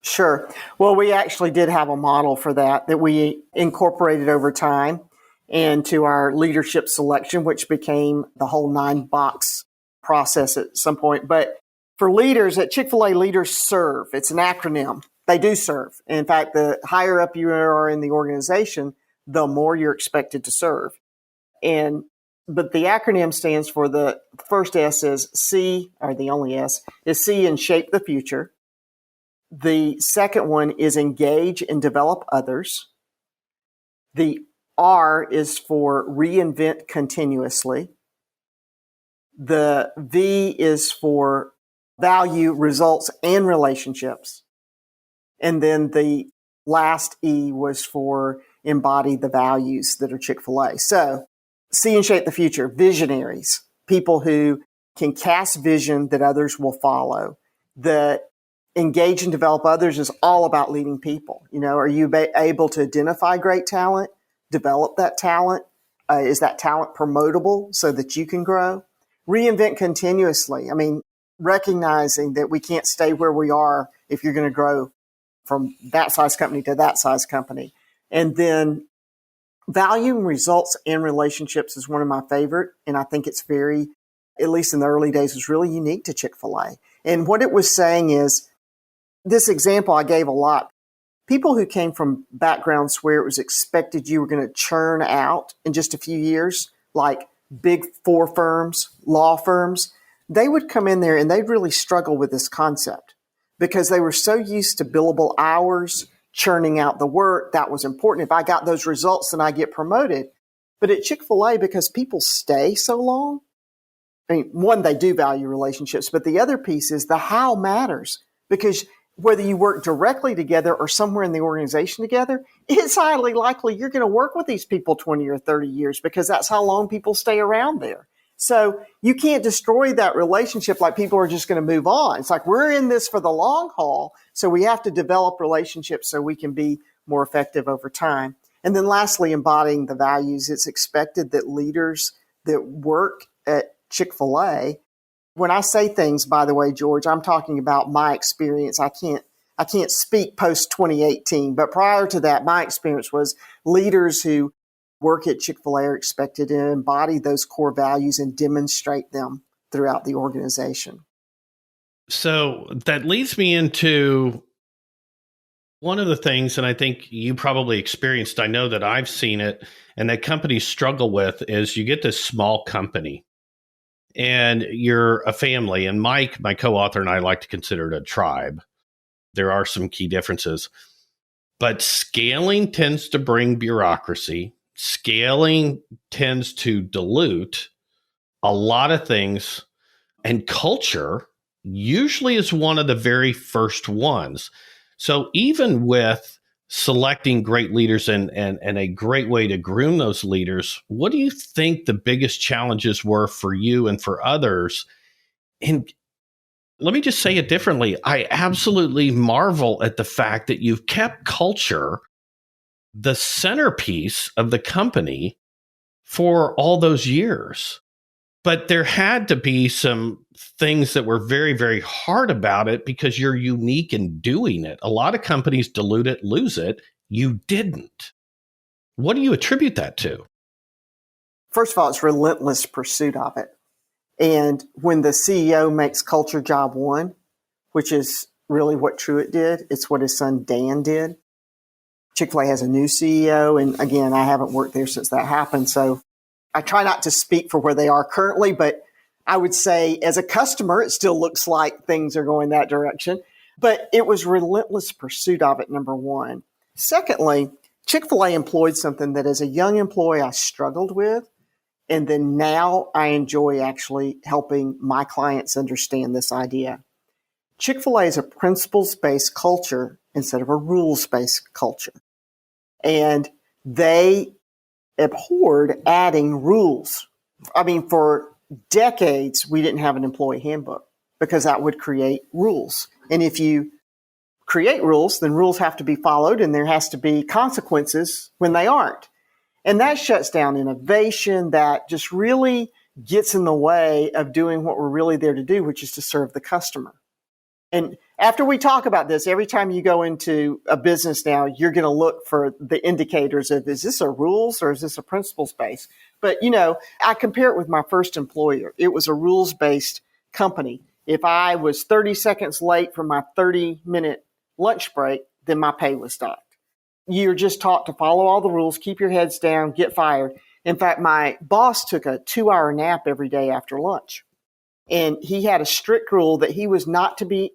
Sure. Well, we actually did have a model for that we incorporated over time. and to our leadership selection, which became the whole 9-box process at some point. But for leaders at Chick-fil-A, leaders serve. It's an acronym. They do serve. In fact, the higher up you are in the organization, the more you're expected to serve. But the acronym stands for, the first S is C, or the only S, is C in shape the future. The second one is engage and develop others. The R is for reinvent continuously. The V is for value, results, and relationships. And then the last E was for embody the values that are Chick-fil-A. So see and shape the future, visionaries, people who can cast vision that others will follow. The engage and develop others is all about leading people. Are you able to identify great talent, develop that talent? Is that talent promotable so that you can grow? Reinvent continuously. Recognizing that we can't stay where we are if you're going to grow from that size company to that size company. And then valuing results and relationships is one of my favorite. And I think it's very, at least in the early days, was really unique to Chick-fil-A. And what it was saying is, this example I gave a lot. People who came from backgrounds where it was expected you were going to churn out in just a few years, like big 4 firms, law firms, they would come in there and they'd really struggle with this concept because they were so used to billable hours, churning out the work. That was important. If I got those results, then I get promoted. But at Chick-fil-A, because people stay so long, one, they do value relationships, but the other piece is the how matters, because whether you work directly together or somewhere in the organization together, it's highly likely you're going to work with these people 20 or 30 years because that's how long people stay around there. So you can't destroy that relationship like people are just going to move on. It's like we're in this for the long haul, so we have to develop relationships so we can be more effective over time. And then lastly, embodying the values. It's expected that leaders that work at Chick-fil-A, when I say things, by the way, George, I'm talking about my experience. I can't speak post 2018, but prior to that, my experience was leaders who work at Chick-fil-A are expected to embody those core values and demonstrate them throughout the organization. So that leads me into one of the things, and I think you probably experienced, I know that I've seen it, and that companies struggle with, is you get this small company and you're a family. And Mike, my co-author, and I like to consider it a tribe. There are some key differences, but scaling tends to bring bureaucracy. Scaling tends to dilute a lot of things, and culture usually is one of the very first ones. So even with selecting great leaders and a great way to groom those leaders, what do you think the biggest challenges were for you and for others? And let me just say it differently. I absolutely marvel at the fact that you've kept culture the centerpiece of the company for all those years. But there had to be some things that were very, very hard about it because you're unique in doing it. A lot of companies dilute it, lose it. You didn't. What do you attribute that to? First of all, it's relentless pursuit of it. And when the CEO makes culture job one, which is really what Truett did, it's what his son Dan did. Chick-fil-A has a new CEO. And again, I haven't worked there since that happened. So I try not to speak for where they are currently, but I would say as a customer, it still looks like things are going that direction. But it was relentless pursuit of it, number one. Secondly, Chick-fil-A employed something that as a young employee I struggled with. And then now I enjoy actually helping my clients understand this idea. Chick-fil-A is a principles-based culture instead of a rules-based culture. And they abhorred adding rules. For decades, we didn't have an employee handbook because that would create rules. And if you create rules, then rules have to be followed and there has to be consequences when they aren't. And that shuts down innovation. That just really gets in the way of doing what we're really there to do, which is to serve the customer. And after we talk about this, every time you go into a business now, you're going to look for the indicators of, is this a rules or is this a principles based? But, I compare it with my first employer. It was a rules based company. If I was 30 seconds late for my 30-minute lunch break, then my pay was docked. You're just taught to follow all the rules, keep your heads down, get fired. In fact, my boss took a 2-hour nap every day after lunch. And he had a strict rule that he was not to be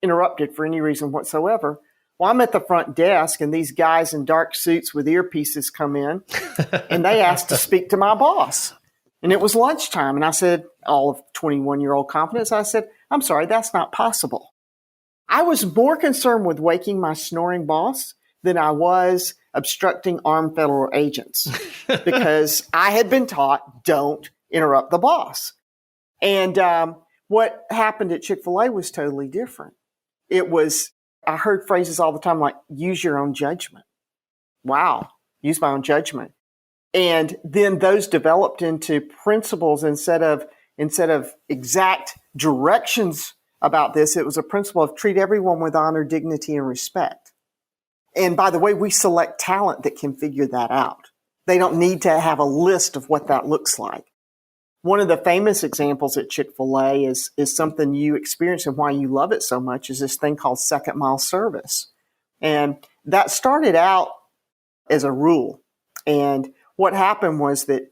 interrupted for any reason whatsoever. Well, I'm at the front desk and these guys in dark suits with earpieces come in and they asked to speak to my boss. And it was lunchtime. And I said, all of 21-year-old confidence, I said, I'm sorry, that's not possible. I was more concerned with waking my snoring boss than I was obstructing armed federal agents because I had been taught, don't interrupt the boss. And what happened at Chick-fil-A was totally different. I heard phrases all the time like, use your own judgment. Wow, use my own judgment. And then those developed into principles instead of exact directions about this. It was a principle of treat everyone with honor, dignity, and respect. And by the way, we select talent that can figure that out. They don't need to have a list of what that looks like. One of the famous examples at Chick-fil-A is something you experience and why you love it so much is this thing called second mile service. And that started out as a rule. And what happened was that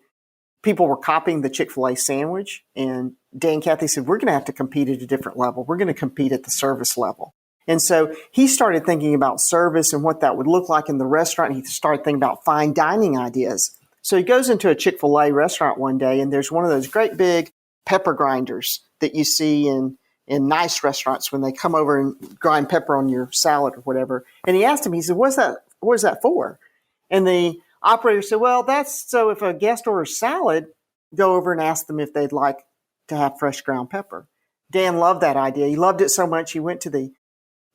people were copying the Chick-fil-A sandwich. And Dan and Kathy said, we're going to have to compete at a different level. We're going to compete at the service level. And so he started thinking about service and what that would look like in the restaurant. He started thinking about fine dining ideas. So he goes into a Chick-fil-A restaurant one day, and there's one of those great big pepper grinders that you see in nice restaurants when they come over and grind pepper on your salad or whatever. And he asked him, he said, what is that for? And the operator said, well, that's so if a guest orders salad, go over and ask them if they'd like to have fresh ground pepper. Dan loved that idea. He loved it so much, he went to the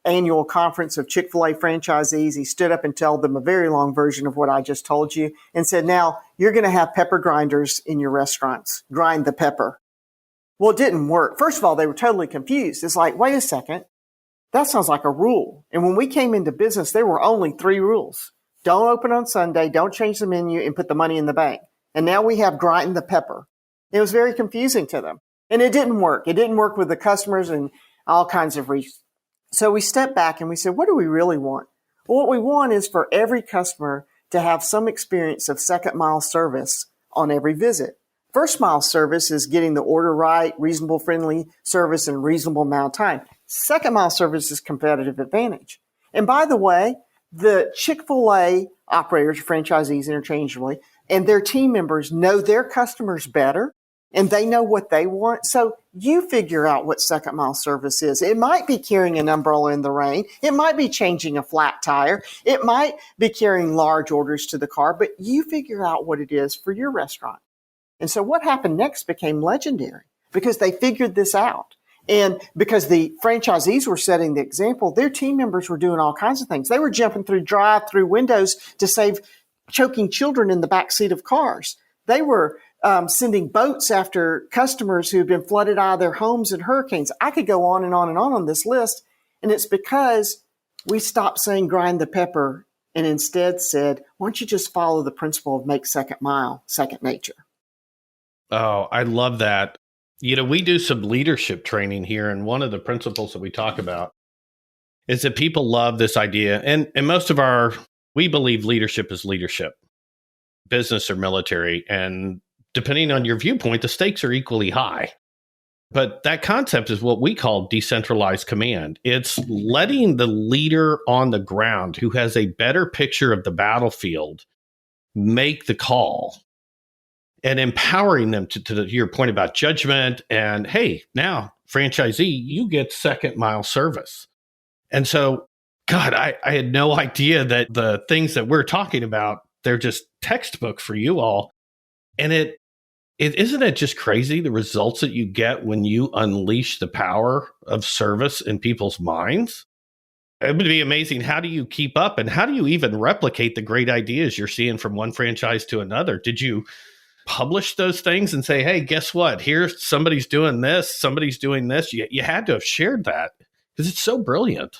annual conference of Chick-fil-A franchisees. He stood up and told them a very long version of what I just told you and said, now you're going to have pepper grinders in your restaurants. Grind the pepper. Well, it didn't work. First of all, they were totally confused. It's like, wait a second. That sounds like a rule. And when we came into business, there were only 3 rules. Don't open on Sunday. Don't change the menu and put the money in the bank. And now we have grind the pepper. It was very confusing to them. And it didn't work. It didn't work with the customers and all kinds of reasons. So we stepped back and we said, what do we really want? Well, what we want is for every customer to have some experience of second mile service on every visit. First mile service is getting the order right, reasonable, friendly service in a reasonable amount of time. Second mile service is competitive advantage. And by the way, the Chick-fil-A operators, franchisees interchangeably, and their team members know their customers better and they know what they want. So you figure out what second mile service is. It might be carrying an umbrella in the rain. It might be changing a flat tire. It might be carrying large orders to the car, but you figure out what it is for your restaurant. And so what happened next became legendary because they figured this out. And because the franchisees were setting the example, their team members were doing all kinds of things. They were jumping through drive-through windows to save choking children in the backseat of cars. They were sending boats after customers who had been flooded out of their homes in hurricanes. I could go on and on and on this list. And it's because we stopped saying grind the pepper and instead said, why don't you just follow the principle of make second mile second nature? Oh, I love that. We do some leadership training here. And one of the principles that we talk about is that people love this idea. And most of we believe leadership is leadership, business or military. And depending on your viewpoint, the stakes are equally high. But that concept is what we call decentralized command. It's letting the leader on the ground who has a better picture of the battlefield make the call and empowering them to your point about judgment. And hey, now, franchisee, you get second mile service. And so, God, I had no idea that the things that we're talking about, they're just textbook for you all. And isn't it just crazy the results that you get when you unleash the power of service in people's minds? It would be amazing. How do you keep up and how do you even replicate the great ideas you're seeing from one franchise to another? Did you publish those things and say, hey, guess what? Here's somebody's doing this, somebody's doing this. You had to have shared that. because it's so brilliant.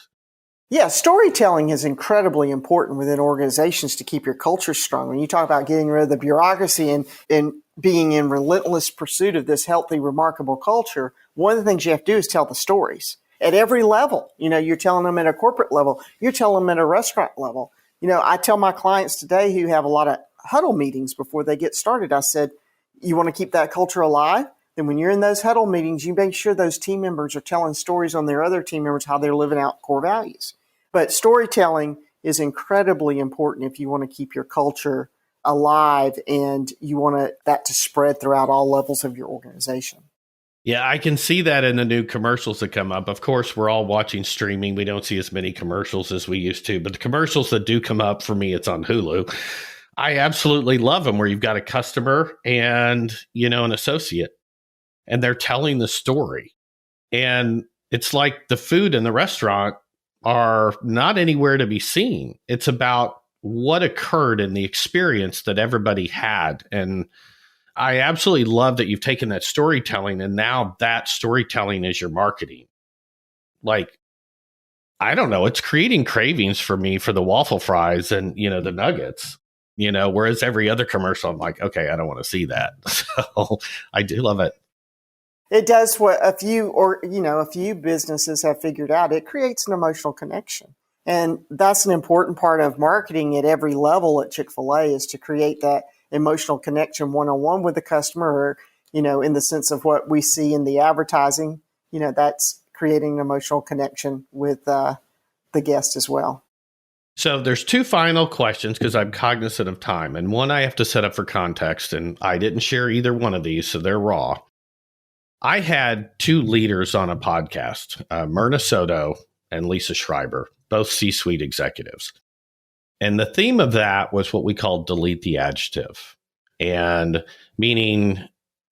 Yeah, storytelling is incredibly important within organizations to keep your culture strong. When you talk about getting rid of the bureaucracy and being in relentless pursuit of this healthy, remarkable culture, one of the things you have to do is tell the stories at every level. You're telling them at a corporate level, you're telling them at a restaurant level. I tell my clients today who have a lot of huddle meetings before they get started, I said, you want to keep that culture alive? Then when you're in those huddle meetings, you make sure those team members are telling stories on their other team members, how they're living out core values. But storytelling is incredibly important if you want to keep your culture alive and you want that to spread throughout all levels of your organization. Yeah, I can see that in the new commercials that come up. Of course, we're all watching streaming. We don't see as many commercials as we used to, but the commercials that do come up, for me, it's on Hulu. I absolutely love them, where you've got a customer and, an associate, and they're telling the story. And it's like the food in the restaurant are not anywhere to be seen. It's about what occurred in the experience that everybody had. And I absolutely love that you've taken that storytelling and now that storytelling is your marketing. Like, I don't know, it's creating cravings for me for the waffle fries and, the nuggets, whereas every other commercial, I'm like, okay, I don't want to see that. So I do love it. It does what a few businesses have figured out. It creates an emotional connection. And that's an important part of marketing at every level at Chick-fil-A, is to create that emotional connection one-on-one with the customer, or, in the sense of what we see in the advertising, that's creating an emotional connection with the guest as well. So there's two final questions because I'm cognizant of time. And one I have to set up for context, and I didn't share either one of these, so they're raw. I had two leaders on a podcast, Myrna Soto and Lisa Schreiber, both C-suite executives. And the theme of that was what we call delete the adjective. And meaning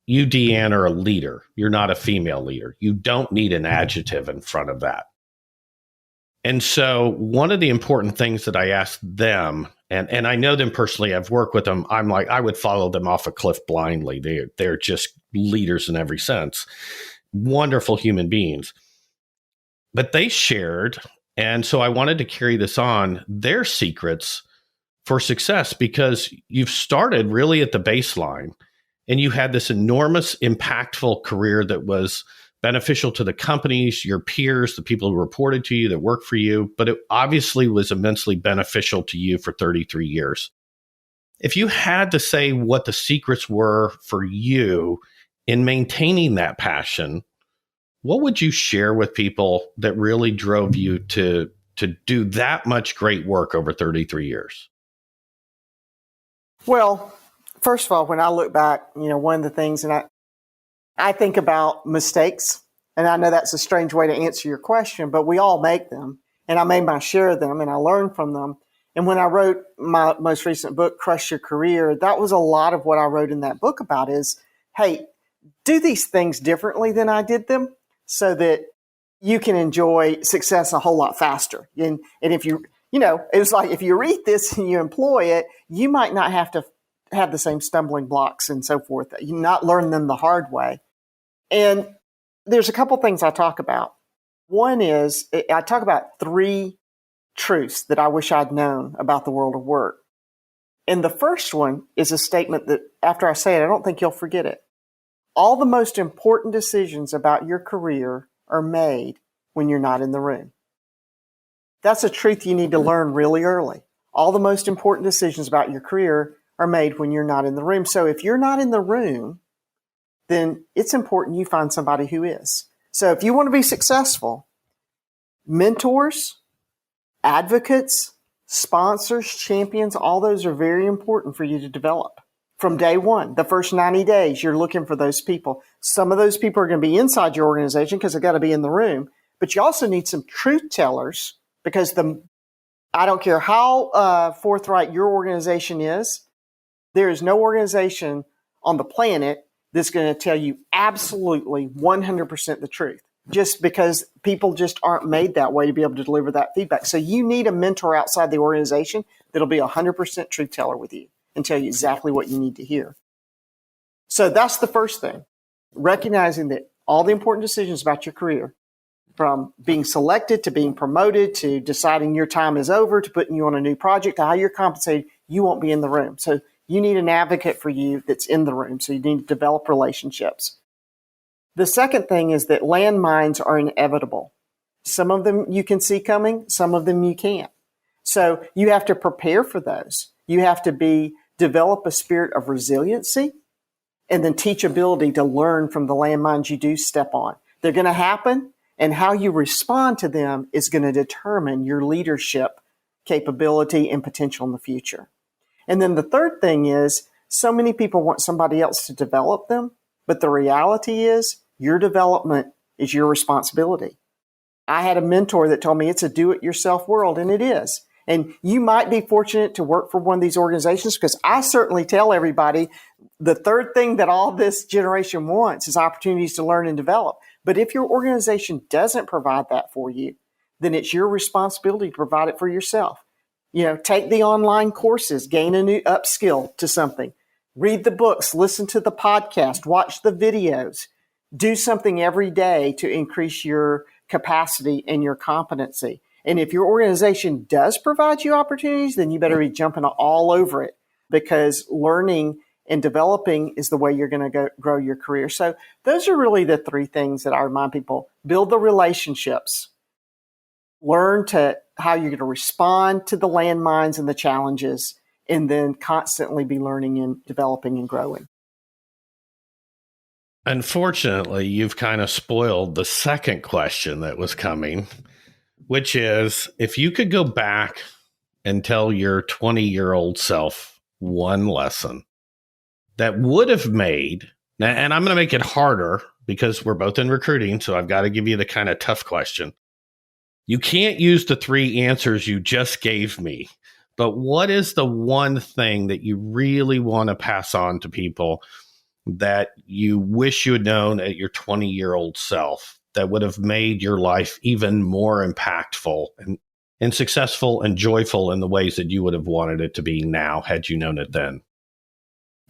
you, Dee Ann, are a leader. You're not a female leader. You don't need an adjective in front of that. And so one of the important things that I asked them, and I know them personally, I've worked with them, I'm like, I would follow them off a cliff blindly. They're just leaders in every sense. Wonderful human beings. But they shared, and so I wanted to carry this on, their secrets for success, because you've started really at the baseline and you had this enormous, impactful career that was beneficial to the companies, your peers, the people who reported to you, that worked for you, but it obviously was immensely beneficial to you for 33 years. If you had to say what the secrets were for you in maintaining that passion, what would you share with people that really drove you to do that much great work over 33 years? Well, first of all, when I look back, one of the things, and I think about mistakes, and I know that's a strange way to answer your question, but we all make them, and I made my share of them, and I learned from them. And when I wrote my most recent book, Crush Your Career, that was a lot of what I wrote in that book about is, hey, do these things differently than I did them so that you can enjoy success a whole lot faster. And if it's like if you read this and you employ it, you might not have to have the same stumbling blocks and so forth. You not learn them the hard way. And there's a couple things I talk about. One is I talk about 3 truths that I wish I'd known about the world of work. And the first one is a statement that after I say it, I don't think you'll forget it. All the most important decisions about your career are made when you're not in the room. That's a truth you need to learn really early. All the most important decisions about your career are made when you're not in the room. So if you're not in the room, then it's important you find somebody who is. So if you want to be successful, mentors, advocates, sponsors, champions, all those are very important for you to develop. From day one, the first 90 days, you're looking for those people. Some of those people are going to be inside your organization because they've got to be in the room. But you also need some truth tellers, because I don't care how forthright your organization is, there is no organization on the planet that's going to tell you absolutely 100% the truth, just because people just aren't made that way to be able to deliver that feedback. So you need a mentor outside the organization that'll be 100% truth teller with you and tell you exactly what you need to hear. So that's the first thing, recognizing that all the important decisions about your career from being selected to being promoted to deciding your time is over to putting you on a new project to how you're compensated, you won't be in the room. So you need an advocate for you that's in the room. So you need to develop relationships. The second thing is that landmines are inevitable. Some of them you can see coming, some of them you can't. So you have to prepare for those. You have to develop a spirit of resiliency and then teachability to learn from the landmines you do step on. They're going to happen, and how you respond to them is going to determine your leadership capability and potential in the future. And then the third thing is, so many people want somebody else to develop them, but the reality is your development is your responsibility. I had a mentor that told me it's a do-it-yourself world, and it is. And you might be fortunate to work for one of these organizations, because I certainly tell everybody the third thing that all this generation wants is opportunities to learn and develop. But if your organization doesn't provide that for you, then it's your responsibility to provide it for yourself. Take the online courses, gain a new upskill to something, read the books, listen to the podcast, watch the videos, do something every day to increase your capacity and your competency. And if your organization does provide you opportunities, then you better be jumping all over it, because learning and developing is the way you're going to grow your career. So those are really the three things that I remind people. Build the relationships. Learn how you're going to respond to the landmines and the challenges, and then constantly be learning and developing and growing. Unfortunately, you've kind of spoiled the second question that was coming, which is, if you could go back and tell your 20-year-old self one lesson that would have made, and I'm going to make it harder because we're both in recruiting, so I've got to give you the kind of tough question. You can't use the three answers you just gave me, but what is the one thing that you really want to pass on to people that you wish you had known at your 20-year-old self that would have made your life even more impactful and successful and joyful in the ways that you would have wanted it to be now had you known it then?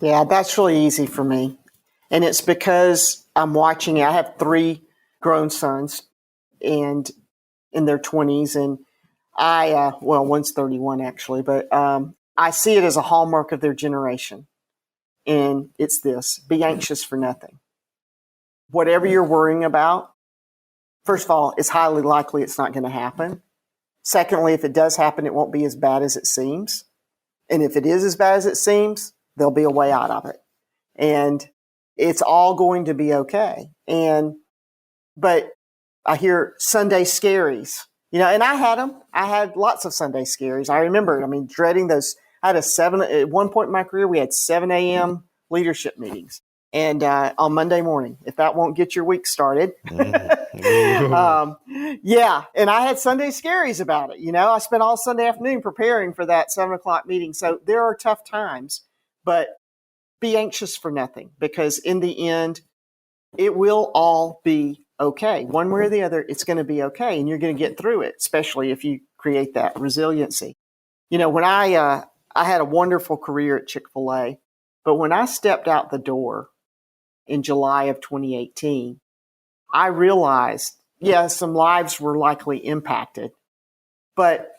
Yeah, that's really easy for me. And it's because I'm watching. I have 3 grown sons and in their 20s. And one's 31 actually, but I see it as a hallmark of their generation. And it's this: be anxious for nothing. Whatever you're worrying about, first of all, it's highly likely it's not going to happen. Secondly, if it does happen, it won't be as bad as it seems. And if it is as bad as it seems, there'll be a way out of it. And it's all going to be okay. But I hear Sunday scaries, and I had them. I had lots of Sunday scaries. I remember, dreading those. I had at one point in my career, we had 7 a.m. leadership meetings. And on Monday morning, if that won't get your week started. Yeah. And I had Sunday scaries about it. I spent all Sunday afternoon preparing for that 7 o'clock meeting. So there are tough times, but be anxious for nothing, because in the end, it will all be okay. One way or the other, it's going to be okay. And you're going to get through it, especially if you create that resiliency. When I had a wonderful career at Chick-fil-A, but when I stepped out the door in July of 2018, I realized, some lives were likely impacted, but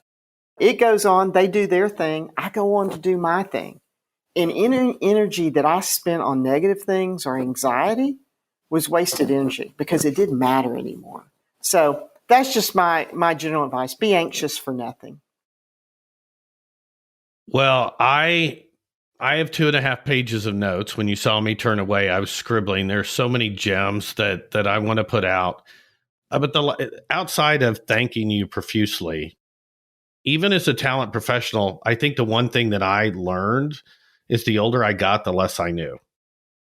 it goes on. They do their thing. I go on to do my thing. And any energy that I spent on negative things or anxiety was wasted energy, because it didn't matter anymore. So that's just my general advice. Be anxious for nothing. Well, I have 2.5 pages of notes. When you saw me turn away, I was scribbling. There's so many gems that I want to put out. But outside of thanking you profusely, even as a talent professional, I think the one thing that I learned is the older I got, the less I knew.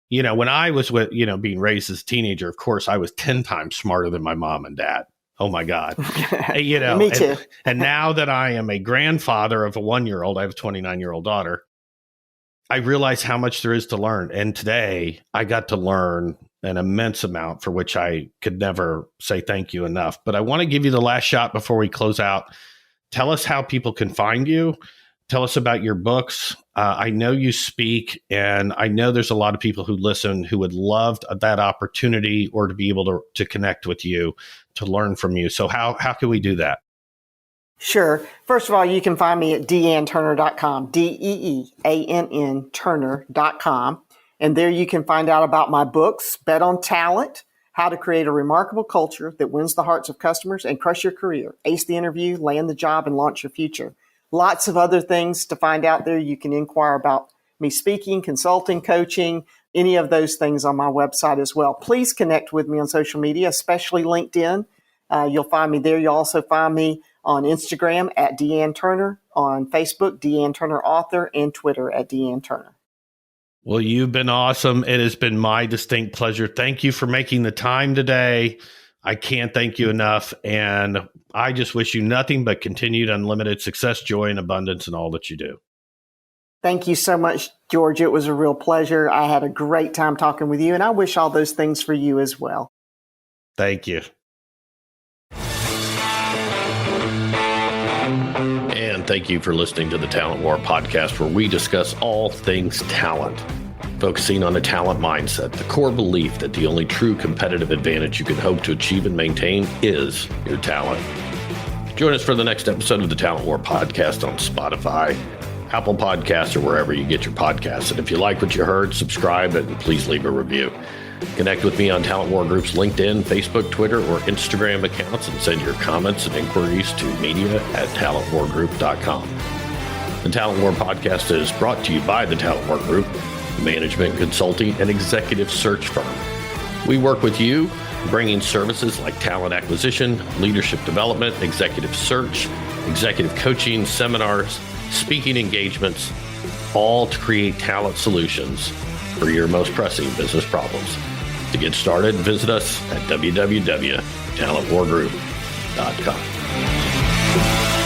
When I was being raised as a teenager, of course, I was 10 times smarter than my mom and dad. Oh my God. Me too. And now that I am a grandfather of a 1-year-old, I have a 29-year-old daughter, I realize how much there is to learn. And today I got to learn an immense amount for which I could never say thank you enough. But I want to give you the last shot before we close out. Tell us how people can find you. Tell us about your books. I know you speak, and I know there's a lot of people who listen who would love that opportunity or to be able to connect with you, to learn from you. So how can we do that? Sure. First of all, you can find me at deeannturner.com, DEEANN Turner.com. And there you can find out about my books, Bet on Talent, How to Create a Remarkable Culture That Wins the Hearts of Customers and Crush Your Career, Ace the Interview, Land the Job, and Launch Your Future. Lots of other things to find out there. You can inquire about me speaking, consulting, coaching, any of those things on my website as well. Please connect with me on social media, especially LinkedIn. You'll find me there. You'll also find me on Instagram at Dee Ann Turner, on Facebook, Dee Ann Turner Author, and Twitter at Dee Ann Turner. Well, you've been awesome. It has been my distinct pleasure. Thank you for making the time today. I can't thank you enough. And I just wish you nothing but continued unlimited success, joy, and abundance in all that you do. Thank you so much, George. It was a real pleasure. I had a great time talking with you, and I wish all those things for you as well. Thank you. And thank you for listening to the Talent War podcast, where we discuss all things talent, focusing on a talent mindset, the core belief that the only true competitive advantage you can hope to achieve and maintain is your talent. Join us for the next episode of the Talent War podcast on Spotify, Apple Podcasts, or wherever you get your podcasts. And if you like what you heard, subscribe and please leave a review. Connect with me on Talent War Group's LinkedIn, Facebook, Twitter, or Instagram accounts and send your comments and inquiries to media@talentwargroup.com. The Talent War podcast is brought to you by the Talent War Group, management consulting and executive search firm. We work with you, bringing services like talent acquisition, leadership development, executive search, executive coaching, seminars, speaking engagements, all to create talent solutions for your most pressing business problems. To get started, visit us at www.talentwargroup.com.